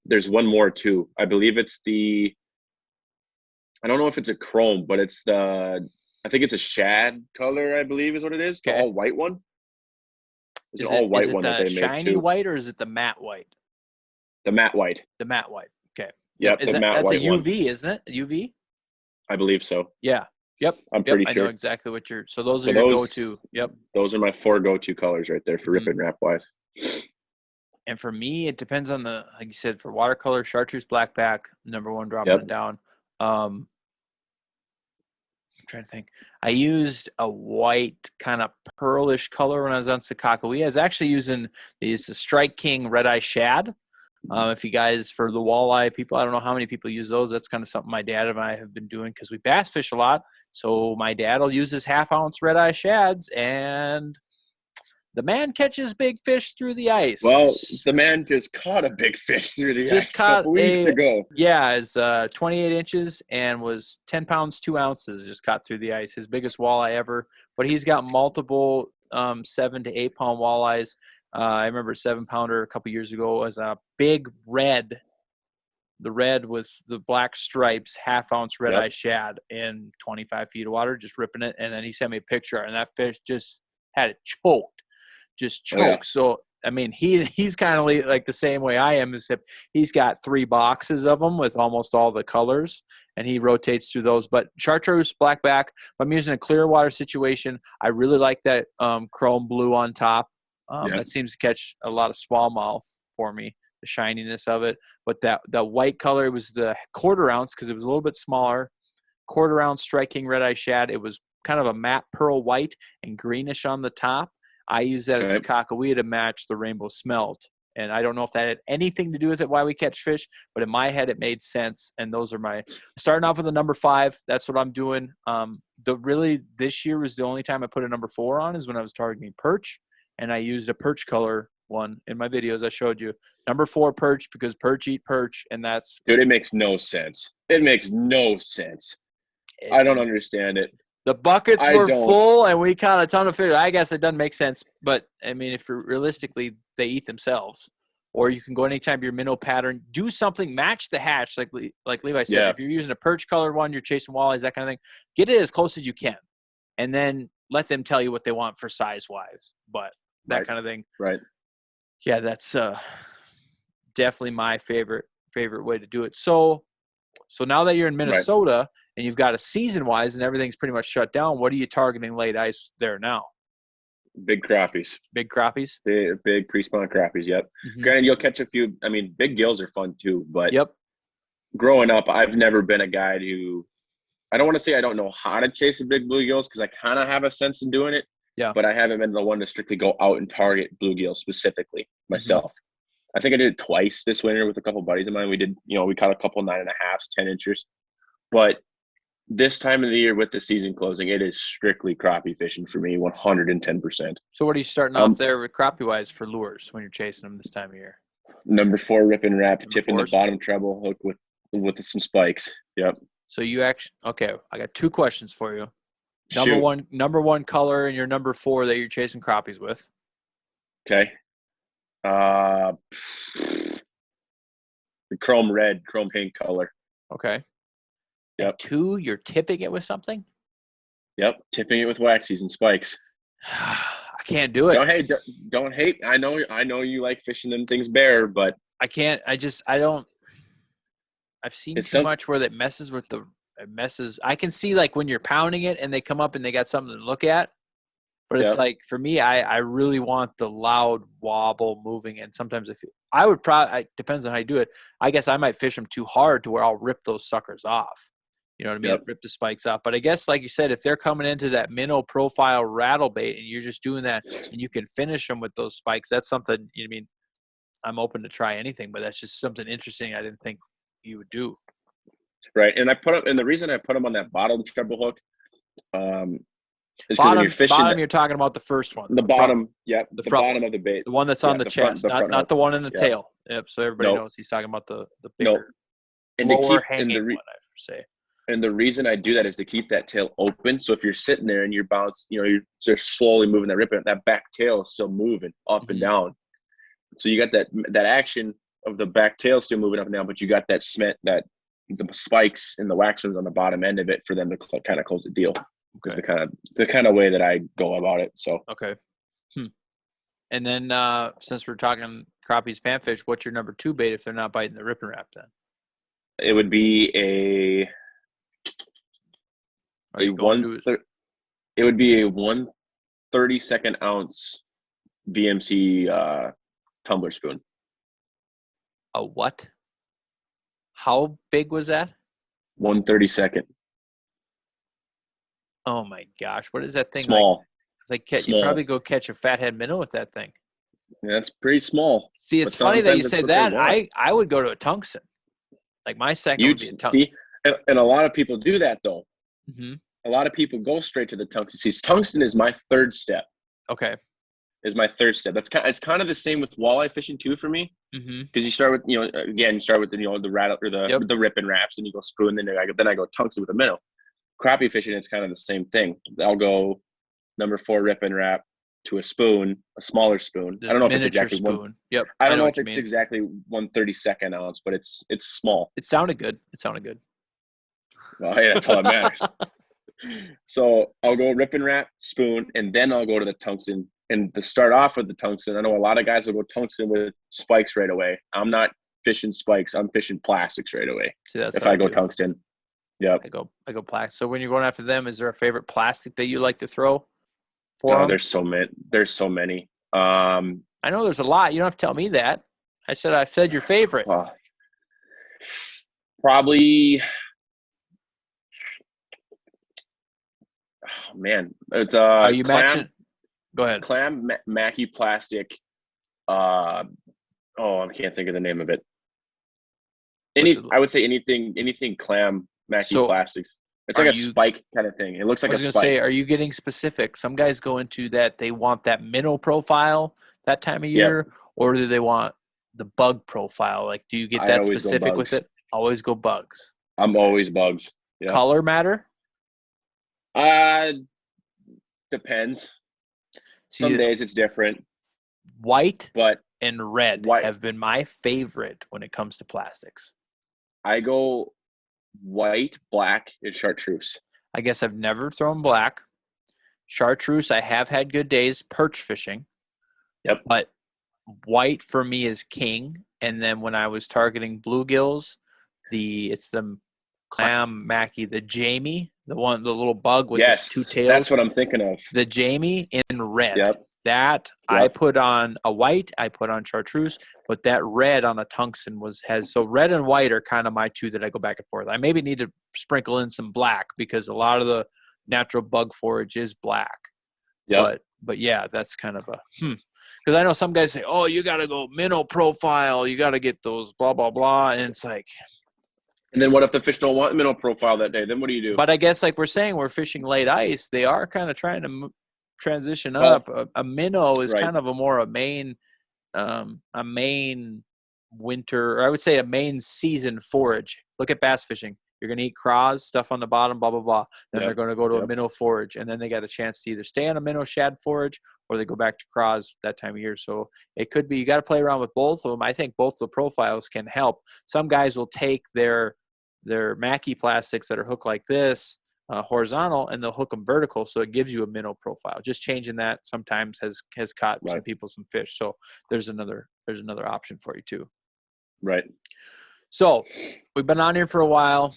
There's one more too. I believe it's I don't know if it's a chrome, but I think it's a shad color, I believe is what it is. The all white one. It's an all white one that they make too. Is it the shiny white or is it the matte white? The matte white. The matte white. Okay. Yep. That's a UV, isn't it? UV? I believe so. Yeah. Yep. I'm pretty sure. I know exactly what those are your go-to. Yep. Those are my 4 go-to colors right there for rip and wrap wise. And for me, it depends on like you said, for watercolor, chartreuse blackback, number 1 dropping it down. I'm trying to think. I used a white kind of pearlish color when I was on Sakakawea. I was actually using the Strike King Red Eye Shad. If you guys, for the walleye people, I don't know how many people use those. That's kind of something my dad and I have been doing because we bass fish a lot. So my dad will use his 1/2-ounce Red Eye Shads, and the man catches big fish through the ice. Well, the man just caught a big fish through the ice a couple weeks ago. Yeah, it's 28 inches and was 10 pounds, 2 ounces just caught through the ice. His biggest walleye ever. But he's got multiple 7 to 8 pound walleyes. I remember a 7-pounder a couple years ago was a big red. The red with the black stripes, 1/2-ounce Red Eye Shad in 25 feet of water, just ripping it. And then he sent me a picture, and that fish just had it choked. Just choke. Oh, yeah. So I mean, he's kind of like the same way I am, except he's got 3 boxes of them with almost all the colors, and he rotates through those. But chartreuse blackback, if I'm using a clear water situation, I really like that chrome blue on top. That seems to catch a lot of smallmouth for me, the shininess of it. But the white color was the 1/4 ounce because it was a little bit smaller. 1/4 ounce Strike King Red Eye Shad. It was kind of a matte pearl white and greenish on the top. I use that at Sakakawea to match the rainbow smelt. And I don't know if that had anything to do with it, why we catch fish, but in my head it made sense. And those are starting off with a number 5. That's what I'm doing. This year was the only time I put a number 4 on is when I was targeting perch. And I used a perch color one in my videos. I showed you number 4 perch because perch eat perch. And that's. Dude, it makes no sense. It makes no sense. I don't understand it. The buckets were full, and we caught a ton of fish. I guess it doesn't make sense, but I mean, if realistically, they eat themselves. Or you can go anytime your minnow pattern, do something, match the hatch, like Levi said. Yeah. If you're using a perch-colored one, you're chasing walleyes, that kind of thing. Get it as close as you can, and then let them tell you what they want for size-wise. But that kind of thing, right? Yeah, that's definitely my favorite way to do it. So now that you're in Minnesota. And you've got a season-wise and everything's pretty much shut down, what are you targeting late ice there now? Big crappies. Big crappies? Big pre-spawn crappies, yep. Mm-hmm. Granted, you'll catch a few. I mean, big gills are fun too, but growing up, I've never been a guy who – I don't want to say I don't know how to chase a big blue gills because I kind of have a sense in doing it, Yeah. But I haven't been the one to strictly go out and target bluegill specifically myself. I think I did it twice this winter with a couple buddies of mine. We did, we caught a couple 9.5s, 10 inchers. But this time of the year with the season closing, it is strictly crappie fishing for me, 110%. So what are you starting off there with crappie-wise for lures when you're chasing them this time of year? Number 4 rip and wrap, Number tipping the fours? bottom treble hook with some spikes. Yep. So you actually okay? I got 2 questions for you. Shoot. Number one color and your number 4 that you're chasing crappies with. Okay. The chrome pink color. Okay. Yep. And 2, you're tipping it with something? Yep. Tipping it with waxies and spikes. I can't do it. Don't hate. I know you like fishing them things bare, but I can't. I don't. I've seen too much where it messes. I can see like when you're pounding it and they come up and they got something to look at. But it's like, for me, I really want the loud wobble moving. And sometimes I would probably, it depends on how you do it. I guess I might fish them too hard to where I'll rip those suckers off. You know what I mean? Yep. Rip the spikes off. But I guess, like you said, if they're coming into that minnow profile rattle bait and you're just doing that and you can finish them with those spikes, that's something, I'm open to try anything, but that's just something interesting I didn't think you would do. Right. And the reason I put them on that bottom treble hook, is because Bottom, when you're fishing, you're talking about the first one. the bottom, front, the bottom of the bait. The one that's on the chest, not the one in the tail. Yep. So everybody knows he's talking about the bigger, lower hanging one, I should say. And the reason I do that is to keep that tail open. So if you're sitting there and you're you're slowly moving that ripper, that back tail is still moving up and down. So you got that action of the back tail still moving up and down, but you got the spikes and the wax ones on the bottom end of it for them to kind of close the deal. Is the kind of way that I go about it. So okay. And then since we're talking crappies, panfish, what's your number 2 bait if they're not biting the rip and wrap? Then it would be a 1/32 ounce VMC tumbler spoon. A what? How big was that? 1/32. Oh my gosh, what is that thing? Small. It's like you probably go catch a fathead minnow with that thing. Yeah, that's pretty small. See, it's funny that you say that. I would go to a tungsten. Like my second would be a tungsten. See, and a lot of people do that though. Mm-hmm. A lot of people go straight to the tungsten. See, tungsten is my 3rd step. Okay. Is my 3rd step. It's kind of the same with walleye fishing too for me. Because you start with the rattle or the rip and wraps, and you go spoon, then I go tungsten with a minnow. Crappie fishing, it's kind of the same thing. I'll go number 4 rip and wrap to a spoon, a smaller spoon. I don't know if it's exactly spoon. One. Yep. I don't know if it's exactly 1/32 ounce, but it's small. It sounded good. Well, hey, that's all that matters. So I'll go rip and wrap, spoon, and then I'll go to the tungsten. And to start off with the tungsten, I know a lot of guys will go tungsten with spikes right away. I'm not fishing spikes. I'm fishing plastics right away. See, that's if I go tungsten. Yeah. I go plastic. So when you're going after them, is there a favorite plastic that you like to throw for them? There's so many. I know there's a lot. You don't have to tell me that. I said your favorite. Probably. Oh man, it's Are you matching? Go ahead. Clam Mackie plastic. I can't think of the name of it. I would say anything clam Mackie plastics. It's like a spike kind of thing. It looks like a spike. I was going to say, are you getting specific? Some guys go into that. They want that minnow profile that time of year, or do they want the bug profile? Like, do you get that specific with it? Always go bugs. I'm always bugs. Yeah. Color matter? Depends. Some days it's different. White and red have been my favorite when it comes to plastics. I go white, black, and chartreuse. I guess I've never thrown black. Chartreuse, I have had good days perch fishing. Yep. But white for me is king. And then when I was targeting bluegills, it's the clam Mackie, the Jamie, the little bug with the 2 tails. That's what I'm thinking of. The Jamie in red. Yep. I put on a white, I put on chartreuse, but that red on a tungsten so red and white are kind of my 2 that I go back and forth. I maybe need to sprinkle in some black because a lot of the natural bug forage is black. Yep. But But yeah, that's kind of a because I know some guys say, oh, you got to go minnow profile, you got to get those blah blah blah, and it's like. And then what if the fish don't want minnow profile that day? Then what do you do? But I guess like we're saying, we're fishing late ice. They are kind of trying to transition Well, up. A minnow is right. kind of a main winter, or I would say a main season forage. Look at bass fishing. You're going to eat craws, stuff on the bottom, blah, blah, blah. Then they're going to go to a minnow forage, and then they got a chance to either stay on a minnow shad forage or they go back to craws that time of year. So it could be you got to play around with both of them. I think both the profiles can help. Some guys will take their Mackie plastics that are hooked like this, horizontal, and they'll hook them vertical, so it gives you a minnow profile. Just changing that sometimes has caught some people some fish. So there's another option for you too. Right. So we've been on here for a while.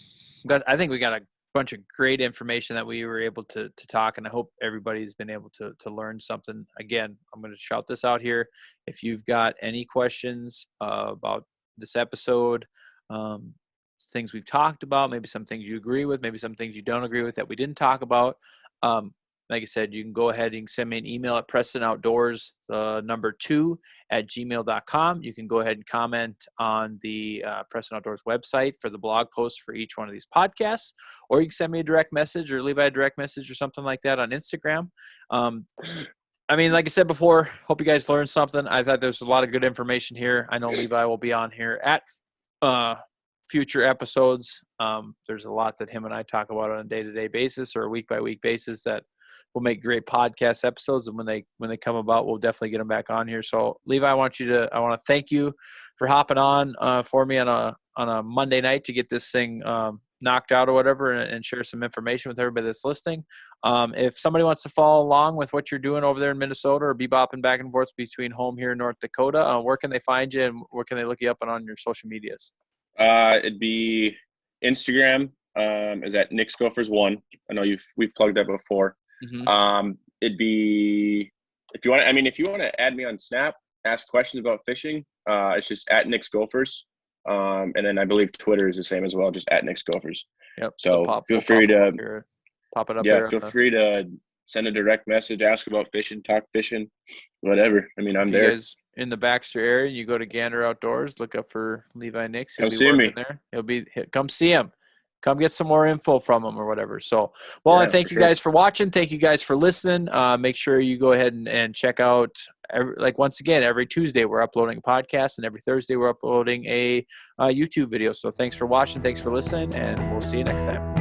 I think we got a bunch of great information that we were able to talk, and I hope everybody's been able to learn something. Again, I'm going to shout this out here. If you've got any questions about this episode, things we've talked about, maybe some things you agree with, maybe some things you don't agree with that we didn't talk about. Like I said, you can go ahead and send me an email at PrestonOutdoors2@gmail.com. You can go ahead and comment on the Preston Outdoors website for the blog posts for each one of these podcasts, or you can send me a direct message or Levi a direct message or something like that on Instagram. I mean, like I said before, hope you guys learned something. I thought there's a lot of good information here. I know Levi will be on here at future episodes. There's a lot that him and I talk about on a day-to-day basis or a week-by-week basis that will make great podcast episodes. And when they come about, we'll definitely get them back on here. So Levi, I want to thank you for hopping on for me on a Monday night to get this thing knocked out or whatever, and share some information with everybody that's listening. If somebody wants to follow along with what you're doing over there in Minnesota or bebopping back and forth between home here in North Dakota, where can they find you and where can they look you up on your social medias? It'd be Instagram is at Nix Gophers 1. I know we've plugged that before. Mm-hmm. It'd be if you want to add me on Snap, ask questions about fishing. It's just at Nix Gophers. And then I believe Twitter is the same as well, just at Nix Gophers. Yep. So feel free to pop it up. Yeah, feel free to send a direct message, ask about fishing, talk fishing, whatever. I mean, I'm there. You guys in the Baxter area, you go to Gander Outdoors, look up for Levi Nix. Come see me. There. Come see him. Come get some more info from him or whatever. So, I thank you guys for watching. Thank you guys for listening. Make sure you go ahead and check out, once again, every Tuesday we're uploading a podcast, and every Thursday we're uploading a YouTube video. So thanks for watching. Thanks for listening, and we'll see you next time.